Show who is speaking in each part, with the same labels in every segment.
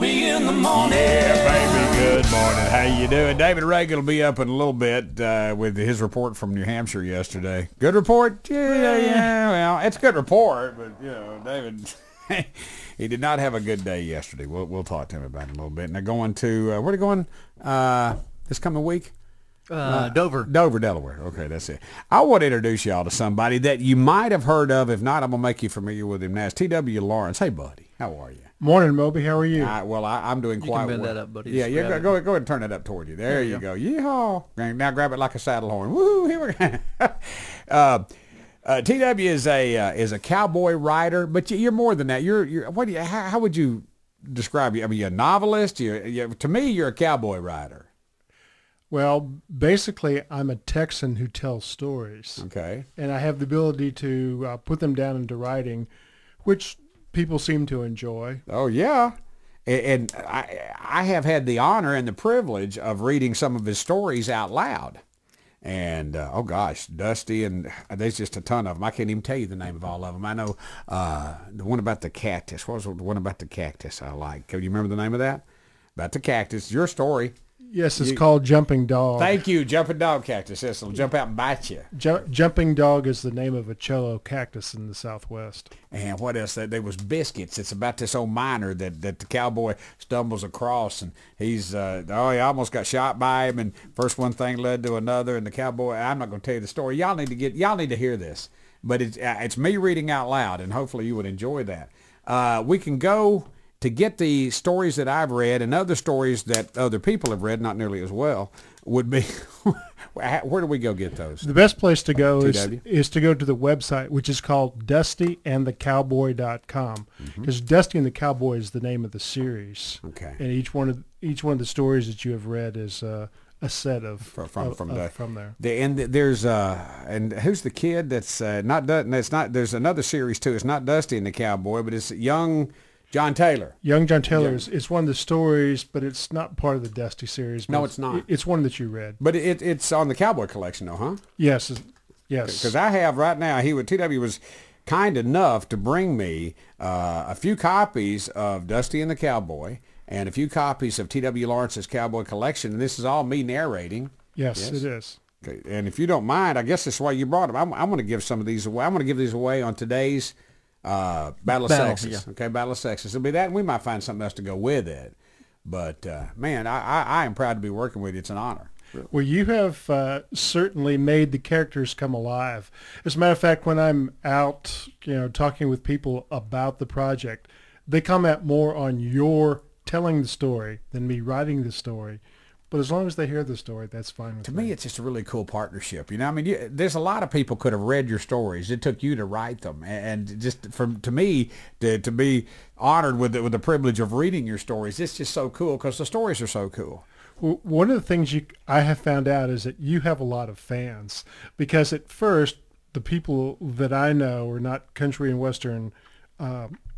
Speaker 1: Moby in the morning.
Speaker 2: Yeah, baby, good morning. How you doing? David Reagan will be up in a little bit with his report from New Hampshire yesterday. Good report? Yeah. Well, it's a good report, but, David, he did not have a good day yesterday. We'll talk to him about it a little bit. And they're going to, where are they going this coming week?
Speaker 3: Dover.
Speaker 2: Dover, Delaware. Okay, that's it. I want to introduce y'all to somebody that you might have heard of. If not, I'm going to make you familiar with him now. It's T.W. Lawrence. Hey, buddy. How are you?
Speaker 4: Morning, Moby. How are you?
Speaker 2: I'm doing quite well.
Speaker 3: You can bend that up, buddy.
Speaker 2: Yeah, go ahead and turn it up toward you. There you go. Yeehaw. Now grab it like a saddle horn. Woo, here we go. TW is a cowboy writer, but you're more than that. How would you describe you? I mean, you're a novelist. To me, you're a cowboy writer.
Speaker 4: Well, basically, I'm a Texan who tells stories.
Speaker 2: Okay.
Speaker 4: And I have the ability to put them down into writing, which people seem to enjoy.
Speaker 2: Oh, yeah. And I have had the honor and the privilege of reading some of his stories out loud. And, oh, gosh, Dusty, and there's just a ton of them. I can't even tell you the name of all of them. I know the one about the cactus. What was the one about the cactus I like? Can you remember the name of that? About the cactus. Your story.
Speaker 4: Yes, it's called Jumping Dog.
Speaker 2: Thank you, Jumping Dog Cactus. Yes, it'll jump out and bite you.
Speaker 4: Jumping Dog is the name of a cello cactus in the Southwest.
Speaker 2: And what else? There was Biscuits. It's about this old miner that the cowboy stumbles across, and he's he almost got shot by him, and first one thing led to another, and the cowboy. I'm not going to tell you the story. Y'all need to hear this, but it's me reading out loud, and hopefully you would enjoy that. We can go to get the stories that I've read and other stories that other people have read, not nearly as well, would be, where do we go get those?
Speaker 4: The best place to go is to go to the website, which is called DustyandTheCowboy.com, because Dusty and the Cowboy is the name of the series.
Speaker 2: Okay.
Speaker 4: And each one of the stories that you have read is a set of from there.
Speaker 2: And there's and who's the kid that's not there's another series too. It's not Dusty and the Cowboy, but it's young John Taylor.
Speaker 4: Young John Taylor is one of the stories, but it's not part of the Dusty series.
Speaker 2: No, it's not.
Speaker 4: It's one that you read.
Speaker 2: But it's on the Cowboy collection, though, huh?
Speaker 4: Yes.
Speaker 2: Because I have right now, TW was kind enough to bring me a few copies of Dusty and the Cowboy and a few copies of T.W. Lawrence's Cowboy collection, and this is all me narrating.
Speaker 4: Yes, it is.
Speaker 2: Okay. And if you don't mind, I guess that's why you brought them. I'm going to give some of these away. I'm going to give these away on today's Battle of Sexes. Yeah. Okay, Battle of Sexes. It'll be that, and we might find something else to go with it. But, man, I am proud to be working with you. It's an honor. Really.
Speaker 4: Well, you have certainly made the characters come alive. As a matter of fact, when I'm out, talking with people about the project, they comment more on your telling the story than me writing the story. But as long as they hear the story, that's fine with me.
Speaker 2: To me, it's just a really cool partnership. I mean, there's a lot of people could have read your stories. It took you to write them, and just to me to be honored with the privilege of reading your stories, it's just so cool because the stories are so cool.
Speaker 4: Well, one of the things I have found out is that you have a lot of fans, because at first the people that I know are not country and western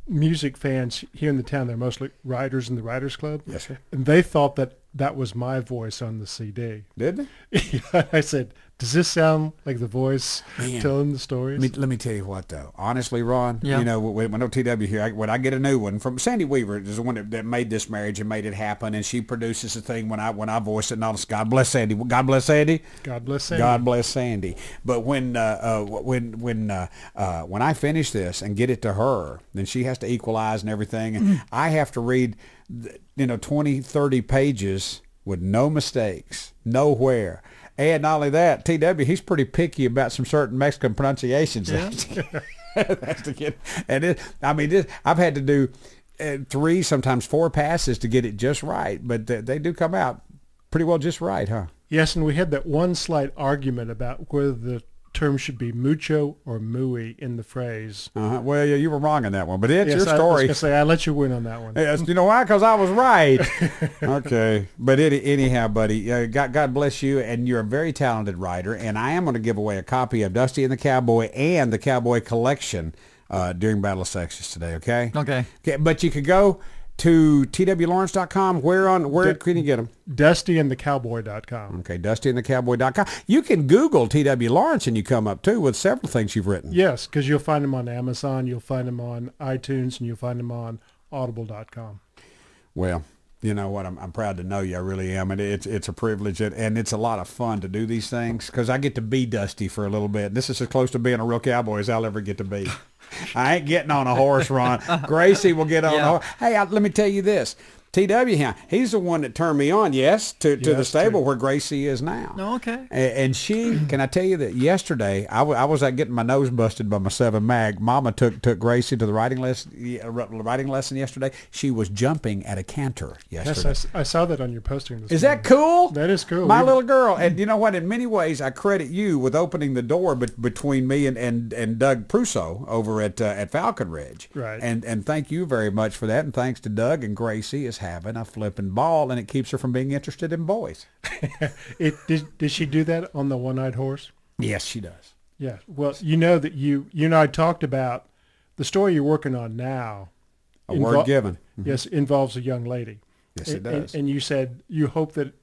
Speaker 4: music fans here in the town. They're mostly writers in the Writers Club.
Speaker 2: Yes, sir.
Speaker 4: And they thought that was my voice on the CD.
Speaker 2: Did they?
Speaker 4: Yeah, I said, does this sound like the voice telling the stories?
Speaker 2: Let me tell you what, though. Honestly, Ron,
Speaker 3: yeah.
Speaker 2: When OTW here, when I get a new one from Sandy Weaver, is the one that made this marriage and made it happen, and she produces the thing when I voice it, and all this. God bless Sandy. God bless Sandy.
Speaker 4: God bless Sandy.
Speaker 2: God bless Sandy. But when I finish this and get it to her, then she has to equalize and everything, and I have to read 20, 30 pages with no mistakes, nowhere. And not only that, TW, he's pretty picky about some certain Mexican pronunciations.
Speaker 4: Yeah.
Speaker 2: That's the kid. And I've had to do 3, sometimes 4 passes to get it just right, but they do come out pretty well just right, huh?
Speaker 4: Yes, and we had that one slight argument about whether the term should be mucho or muy in the phrase.
Speaker 2: Well, yeah, you were wrong on that one, but it's your story.
Speaker 4: I was going to say, I let you win on that one.
Speaker 2: Yes, you know why? Because I was right. Okay. But anyhow, buddy, God bless you, and you're a very talented writer, and I am going to give away a copy of Dusty and the Cowboy and the Cowboy collection during Battle of Sexes today, okay?
Speaker 3: Okay.
Speaker 2: But you could go to twlawrence.com. Where can you get them?
Speaker 4: DustyandTheCowboy.com.
Speaker 2: Okay, DustyandTheCowboy.com. You can Google T.W. Lawrence and you come up, too, with several things you've written.
Speaker 4: Yes, because you'll find them on Amazon, you'll find them on iTunes, and you'll find them on Audible.com.
Speaker 2: Well, you know what? I'm proud to know you. I really am. And it's a privilege, and it's a lot of fun to do these things because I get to be Dusty for a little bit. This is as close to being a real cowboy as I'll ever get to be. I ain't getting on a horse, Ron. Gracie will get on a horse. Hey, let me tell you this. TW here, he's the one that turned me on, to the stable where Gracie is now.
Speaker 1: Oh, okay.
Speaker 2: And she, can I tell you that yesterday, I was out getting my nose busted by my 7 mag. Mama took Gracie to the riding lesson yesterday. She was jumping at a canter yesterday.
Speaker 4: Yes, I saw that on your posting this
Speaker 2: Is
Speaker 4: morning.
Speaker 2: that cool?
Speaker 4: That is cool.
Speaker 2: My little girl. And you know what? In many ways, I credit you with opening the door between me and Doug Prusso over at Falcon Ridge.
Speaker 4: Right.
Speaker 2: And thank you very much for that. And thanks to Doug, and Gracie is having a flipping ball, and it keeps her from being interested in boys.
Speaker 4: Did she do that on the one-eyed horse?
Speaker 2: Yes, she does.
Speaker 4: Yeah. Well, you know that you and I talked about the story you're working on now.
Speaker 2: A word given.
Speaker 4: Yes, involves a young lady.
Speaker 2: Yes, it does.
Speaker 4: And you said you hope that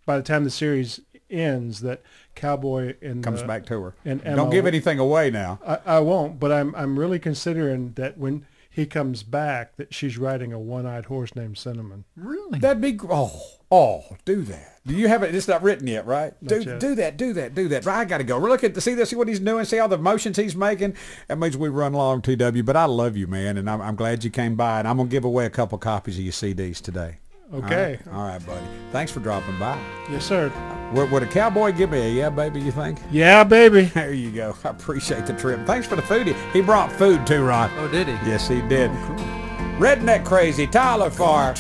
Speaker 4: by the time the series ends, that Cowboy
Speaker 2: comes back to her.
Speaker 4: And Emma
Speaker 2: don't give anything away now.
Speaker 4: I won't, but I'm really considering that when he comes back, that she's riding a one-eyed horse named Cinnamon.
Speaker 1: Really?
Speaker 2: That'd be do that. Do you have it? It's not written yet, right? Do that. Right, I got to go. Look at see what he's doing. See all the motions he's making. That means we run long, TW. But I love you, man, and I'm glad you came by. And I'm gonna give away a couple copies of your CDs today.
Speaker 4: Okay.
Speaker 2: All right, buddy. Thanks for dropping by.
Speaker 4: Yes, sir.
Speaker 2: Would a cowboy give me a yeah, baby, you think?
Speaker 4: Yeah, baby.
Speaker 2: There you go. I appreciate the trip. Thanks for the food. He brought food too, Ron.
Speaker 1: Oh, did he?
Speaker 2: Yes, he did.
Speaker 1: Oh, cool.
Speaker 2: Redneck Crazy, Tyler Farr.